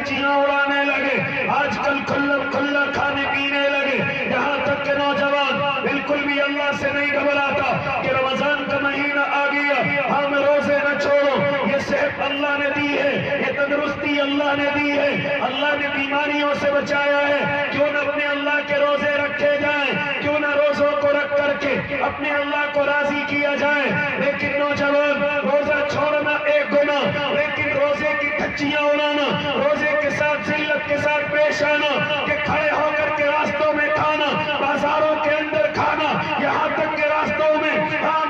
دھجیاں اڑانے لگے، آج کل کھلا کھانے پینے لگے، یہاں تک کہ نوجوان بالکل بھی اللہ سے نہیں گھبراتا کہ رمضان کا مہینہ آ گیا، ہم روزے نہ چھوڑو۔ یہ صحت اللہ نے دی ہے، یہ تندرستی اللہ نے دی ہے، اللہ نے بیماریوں سے بچایا ہے، کیوں نہ اپنے اللہ کے روزے رکھے جائیں، کیوں نہ روزوں کو رکھ کر کے اپنے اللہ کو راضی کیا جائے۔ لیکن نوجوان، روزہ چھوڑنا ایک گناہ، لیکن روزے کی دھجیاں اڑانا، روزے کے ساتھ ذلت کے ساتھ پیش آنا، کہ کھڑے ہو کر کے راستوں میں کھانا، بازاروں کے اندر کھانا، یہاں تک کہ راستوں میں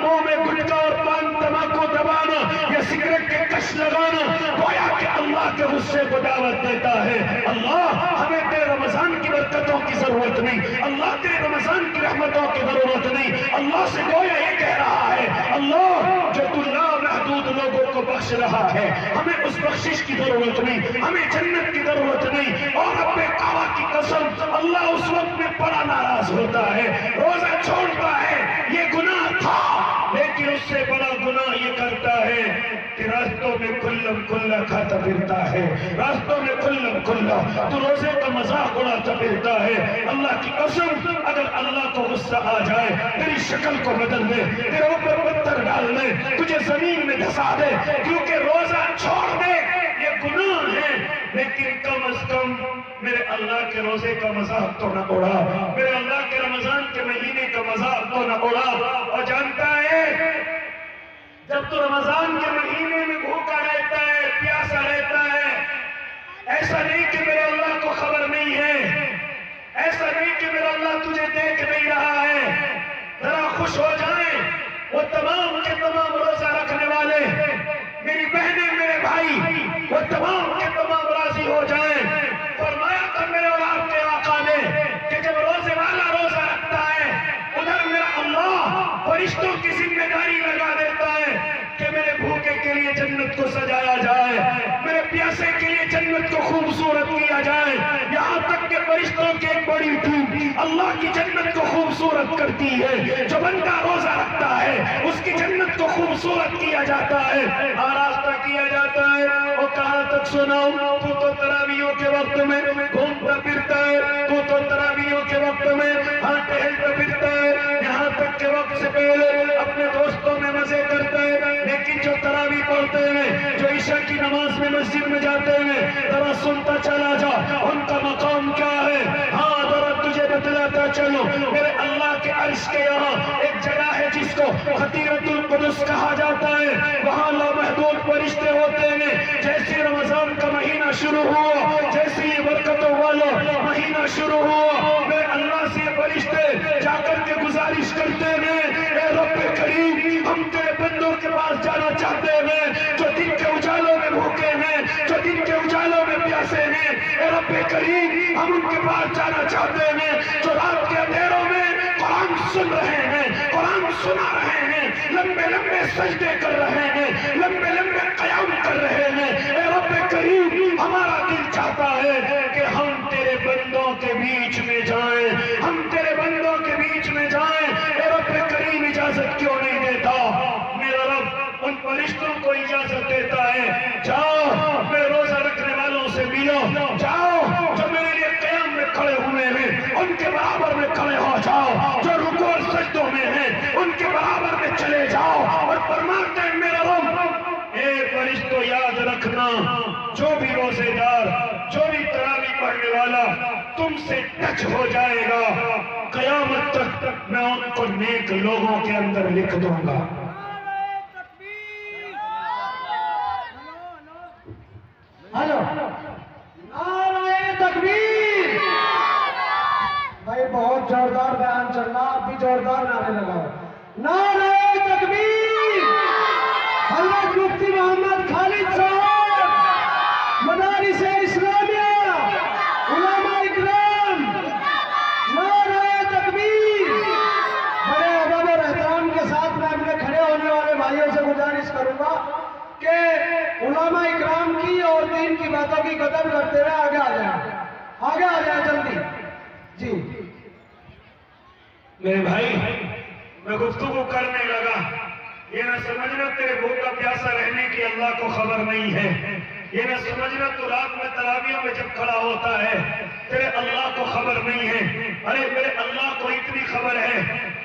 منہ میں گٹکا اور پان تمباکو دبانا یا سگریٹ کے کش لگانا، گویا کہ اللہ کے غصے کو دعوت دیتا ہے۔ اللہ ہمیں تیرے رمضان کی برکتوں کی ضرورت نہیں، اللہ تیرے رمضان کی رحمتوں کی ضرورت نہیں، اللہ سے گویا یہ کہہ رہا ہے اللہ جو تو لامحدود لوگوں کو بخش رہا ہے، ہمیں اس بخشش کی ضرورت نہیں، ہمیں جنت کی ضرورت نہیں۔ اور رب کعبہ کی قسم، اللہ اس وقت میں بڑا ناراض ہوتا ہے، روزہ چھوڑتا ہے، یہ گناہ تھا، لیکن اس سے بڑا گناہ یہ کرتا ہے کہ راستوں میں کھلم کھلا کھاتا پھرتا ہے، راستوں میں کھلم کھلا تو روزے کا مذاق اڑاتا پھرتا ہے۔ اللہ کی قسم، اگر اللہ کو غصہ آ جائے، تیری شکل کو بدل دے، تیرے اوپر پتھر ڈال دے، تجھے زمین میں دھسا دے، کیونکہ روزہ چھوڑ دے یہ گناہ ہے، لیکن کم از کم میرے اللہ کے روزے کا مذاق تو نہ اڑا، میرے اللہ کے رمضان کے مہینے کا مذاق تو نہ اڑا۔ اور جانتا ہے جب تو رمضان کے مہینے میں بھوکا رہتا ہے، پیاسا رہتا ہے، ایسا نہیں کہ میرے اللہ کو خبر نہیں ہے، ایسا نہیں کہ میرا اللہ تجھے دیکھ نہیں رہا ہے، ذرا خوش ہو جائیں وہ تمام کے تمام روزہ رکھنے والے، میری بہنیں میرے بھائی، وہ تمام کے تمام راضی ہو جائیں۔ فرمایا تھا میرے اور آپ کے آقا نے کہ جب روزے والا روزہ رکھتا ہے، ادھر میرا اللہ فرشتوں کی ذمہ داری لگا دیتا ہے کہ میرے بھوکے کے لیے جنت کو سجایا جائے، میرے پیاسے کے لیے جنت کو خوبصورت کیا جائے، یہاں تک کہ فرشتوں کی ایک بڑی ٹیم اللہ کی جنت کو خوبصورت کرتی ہے۔ جو بندہ روزہ رکھتا ہے اس کی جنت کو خوبصورت کیا جاتا ہے، آراستہ کیا جاتا ہے۔ وہ کہاں تک سناؤں، تو تراویحوں کے وقت میں گھومتا پھرتا ہے، تو تراویحوں کے وقت میں ٹہلتا پھرتا ہے، یہاں تک کہ وقت سے پہلے اپنے دوستوں میں مزے کرتا ہے، لیکن جو تراویح پڑھتے ہیں، جو عشاء کی نماز میں مسجد میں جاتے ہیں، ذرا سنتا چلا جا ان کا مقام کیا ہے۔ ہاں ذرا تجھے بتلاتا چلو، میرے اللہ کے عرش کے یہاں ایک جگہ ہے جس کو خطیرۃ القدس کہا جاتا ہے، وہاں لامحدود فرشتے ہوتے ہیں۔ جیسے رمضان کا مہینہ شروع ہوا، جیسے یہ برکتوں والا مہینہ شروع ہوا، میرے اللہ سے فرشتے جا کر کے گزارش کرتے ہیں، اے رب کریم ہم تیرے بندوں کے پاس جانا چاہتے ہیں جو دن کے اجالوں میں بھوکے ہیں، جو دن کے اجالوں میں پیاسے ہیں، اے رب کریم ہم ان کے پاس جانا چاہتے ہیں جو رات کے اندھیروں میں قرآن سن رہے ہیں، قرآن سنا رہے ہیں، لمبے لمبے سجدے کر رہے ہیں، لمبے لمبے قیام کر رہے ہیں۔ اے رب کریم ہمارا دل چاہتا ہے کہ ہم تیرے بندوں کے بیچ میں جائیں، ہم تیرے بندوں کے بیچ میں جائیں۔ اے رب کریم اجازت کیوں نہیں دیتا؟ میرا رب ان فرشتوں کو اجازت دیتا ہے، جاؤ میرے روزہ رکھنے والوں سے ملو، جاؤ جو میرے لیے قیام میں کھڑے ہوئے ہیں ان کے برابر میں کھڑے ہو جاؤ، جو رکوع اور سجدوں میں ہیں ان کے برابر میں چلے جاؤ۔ اور فرماتے ہیں میرا رب، اے فرشتوں یاد رکھنا جو بھی روزے دار، جو بھی تراویح پڑھنے والا تم سے ٹچ ہو جائے گا، قیامت تک میں ان کو نیک لوگوں کے اندر لکھ دوں گا۔ نعرہ تکبیر! بھائی بہت زوردار بیان چل رہا، اب بھی زوردار نعرے لگاؤ۔ نعرہ تکبیر! حضرت مفتی محمد خالد صاحب، مدارس اسلامیہ، علماء اکرام، نعرہ تکبیر! بڑے ادب اور احترام کے ساتھ میں اپنے کھڑے ہونے والے بھائیوں سے گزارش کروں گا کہ علماء اکرام کی اور دین کی باتوں کی قدر کرتے ہوئے آگے آ جائیں، آگے آ جائیں جلدی جی۔ میرے بھائی میں گفتگو کرنے لگا، یہ نہ سمجھنا تیرے بھوکا پیاسا رہنے کی اللہ کو خبر نہیں ہے، یہ نہ سمجھنا تو رات میں تراویح میں جب کھڑا ہوتا ہے تیرے اللہ کو خبر نہیں ہے. ارے میرے اللہ کو اتنی خبر ہے.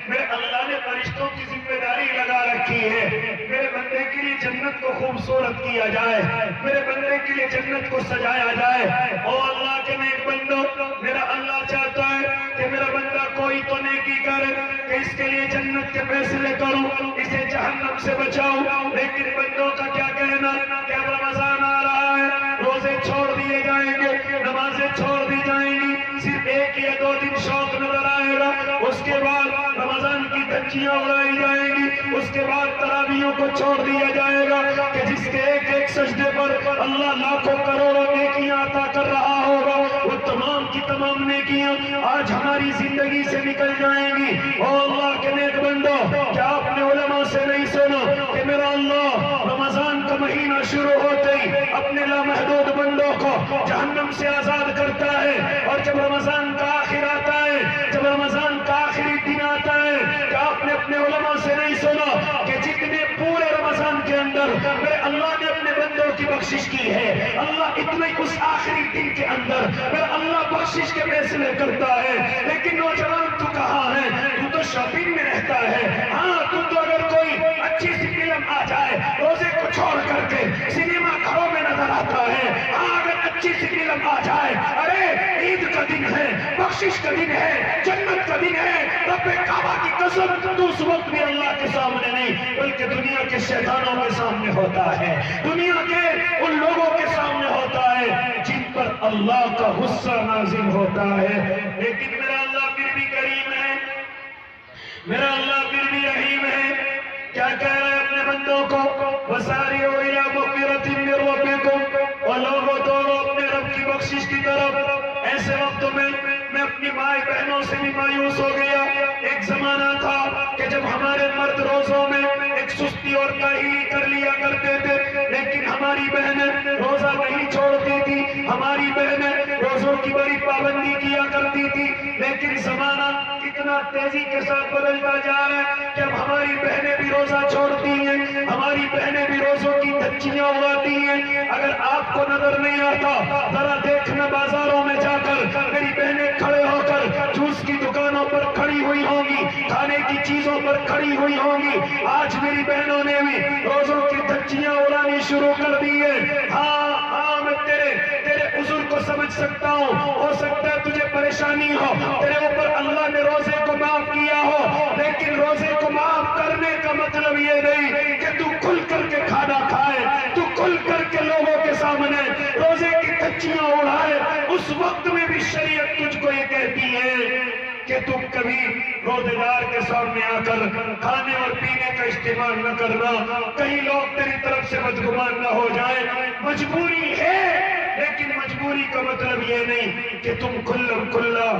میرے اللہ نے فرشتوں کی ذمہ داری لگا رکھی ہے. میرے بندے کے لیے جنت کو خوبصورت کیا جائے, میرے بندے کے لیے جنت کو سجایا جائے. او اللہ کے نیک بندو, میرا اللہ چاہتا ہے کہ میرا بندہ کوئی تو نیکی کرے کہ اس کے لیے جنت کے فیصلے کروں, اسے جہنم سے بچاؤں. لیکن بندوں کا کیا کہنا کہ اب رمضان آ رہا ہے, روزے چھوڑ دیے جائیں گے, نمازیں چھوڑ دی جائیں گی, صرف 1 یا 2 دن شوق نظر آئے گا, اس کے بعد رمضان کی دھچیاں اڑائی جائیں گی, اس کے بعد تراویحوں کو چھوڑ دیا جائے گا کہ جس کے ایک ایک سجدے پر اللہ لاکھوں کروڑوں نیکیاں عطا کر رہا ہوگا, وہ تمام کی تمام نیکیاں آج ہماری زندگی سے نکل جائیں گی. او اللہ کے نیک بندو, کیا آپ نے علماء سے نہیں سنا کہ میرا اللہ رمضان کا مہینہ شروع ہوتے ہی اپنے لامحدود بندوں کو جہنم سے آزاد کرتا ہے, اور جب رمضان کا آخر آتا ہے, جب رمضان کا آخری دن آتا ہے, کیا آپ نے اپنے علماء سے نہیں سنا کہ جتنے پورے رمضان کے اندر میرے اللہ نے اپنے بندوں کی بخشش کی ہے, اللہ اتنے اس آخری دن کے اندر میرے اللہ بخشش کے فیصلے کرتا ہے. لیکن نوجوان تو کہاں ہے, تو شاپنگ میں رہتا ہے. ہاں تو اگر کوئی اچھی سی فلم آ جائے روزے کو چھوڑ کر کے سنیما گھروں میں نظر آتا ہے. ہاں اگر اچھی سی فلم آ جائے, ارے عید کا دن ہے, بخشش کا دن ہے, جنت کا دن ہے, رب کعبہ کی قسم تو اس وقت بھی اللہ کے سامنے نہیں بلکہ دنیا کے شیطانوں کے سامنے ہوتا ہے, دنیا کے ان لوگوں کے سامنے ہوتا ہے جن پر اللہ کا غصہ نازل ہوتا ہے. لیکن میرا اللہ پھر بھی کریم ہے, میرا اللہ پھر بھی رحیم ہے. کیا کہہ رہے ہیں اپنے بندوں کو, وَسَارِعُوا إِلَىٰ مَغْفِرَةٍ مِّن رَّبِّكُمْ, اور لوگوں دوڑو اپنے رب کی بخشش کی طرف. ایسے وقتوں میں اپنی مائی بہنوں سے بھی مایوس ہو گیا. ایک زمانہ تھا کہ جب ہمارے مرد روزوں میں ایک سستی اور کاہلی کر لیا کرتے تھے, لیکن ہماری بہنیں روزہ نہیں چھوڑتی تھی, ہماری بہنیں روزوں کی بڑی پابندی کیا کرتی تھی. لیکن زمانہ کتنا تیزی کے ساتھ بدلتا جا رہا ہے کہ اب ہماری بہنیں بھی روزہ چھوڑتی ہیں, ہماری بہنیں بھی روزوں کی دھچیاں اڑاتی ہیں. اگر آپ کو نظر نہیں آتا ذرا دیکھنا, بازاروں میں جا کر میری بہنیں کھڑے ہو کر جوس کی دکانوں پر کھڑی ہوئی ہوں گی, کھانے کی چیزوں پر کھڑی ہوئی ہوں گی. آج میری بہنوں نے بھی روزوں کی دھچیاں اڑانی شروع کر دی ہے. ہاں میں تیرے عذر کو سمجھ سکتا ہوں, ہو سکتا ہے تجھے پریشانی ہو, تیرے اوپر اللہ نے روزے کو معاف کیا ہو, لیکن روزے کو معاف کرنے کا مطلب یہ نہیں کہ تو کھل کر کے کھانا کھائے, تو کھل کر کے لوگوں کے سامنے روزے کی دھچیاں اڑائے. اس وقت میں بھی شریعت تجھ کو یہ کہتی ہے کہ تم کبھی روزے دار کے سامنے آ کر کھانے اور پینے کا استعمال نہ کرنا, کہیں لوگ تیری طرف سے بدگمان نہ ہو جائیں. مجبوری ہے, لیکن مجبوری کا مطلب یہ نہیں کہ تم کھلم کھلا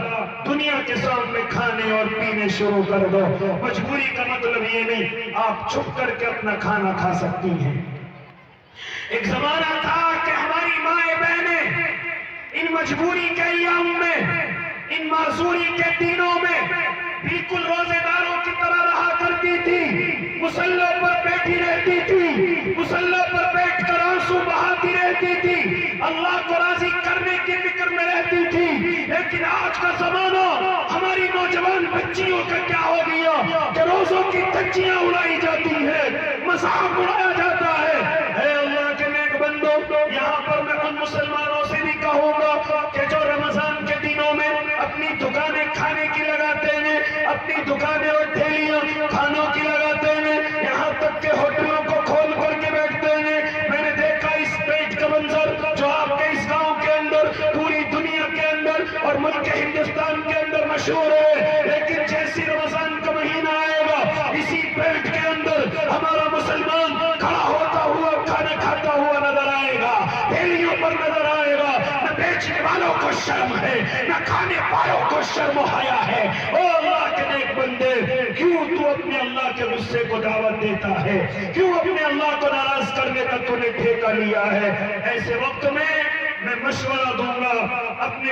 دنیا کے سامنے کھانے اور پینے شروع کر دو. مجبوری کا مطلب یہ نہیں آپ چھپ کر کے اپنا کھانا کھا سکتی ہیں. ایک زمانہ تھا کہ ہماری مائیں بہنیں ان مجبوری کے ایام میں, ان معذوری کے دنوں میں بالکل روزے داروں کی طرح رہا کرتی تھی, مصلوں پر بیٹھی رہتی تھی, مصلوں پر بیٹھ کر آنسو بہاتی رہتی تھی, اللہ کو راضی کرنے کی فکر میں رہتی تھی. لیکن آج کا زمانہ ہماری نوجوان بچیوں کا کیا ہو گیا کہ روزوں کی دھچیاں اڑائی جاتی ہے, مذاق اڑایا جاتا ہے. اے اللہ کے نیک بندو, یہاں پر میں ان مسلمانوں سے بھی کہوں گا کہ جو رمضان کے دنوں میں اپنی دکانیں کھانے کی لگاتے ہیں, اپنی دکانیں اور ٹھیلیاں کھانوں کی لگاتے ہیں, یہاں تک کہ ہوٹلوں کو کھول کر کے بیٹھتے ہیں. میں نے دیکھا اس پیٹ کا منظر جو آپ کے اس گاؤں کے اندر, پوری دنیا کے اندر اور ملک ہندوستان کے اندر مشہور ہے. لیکن جیسی رمضان کا مہینہ آئے گا, اسی پیٹ کے اندر ہمارا مسلمان کھڑا ہوتا ہوا کھانا کھاتا ہوا نظر آئے گا, ٹھیلیوں پر نظر آئے گا. نہ بیچنے والوں کو شرم ہے, نہ کھانے والوں کو شرم و حیا ہے. او اللہ کے نیک بندے, کیوں تو اپنے اللہ کے غصے کو دعوت دیتا ہے, کیوں اپنے اللہ کو ناراض کرنے کا تو نے ٹھیکہ لیا ہے. ایسے وقت میں مشورہ دوں گا, اپنے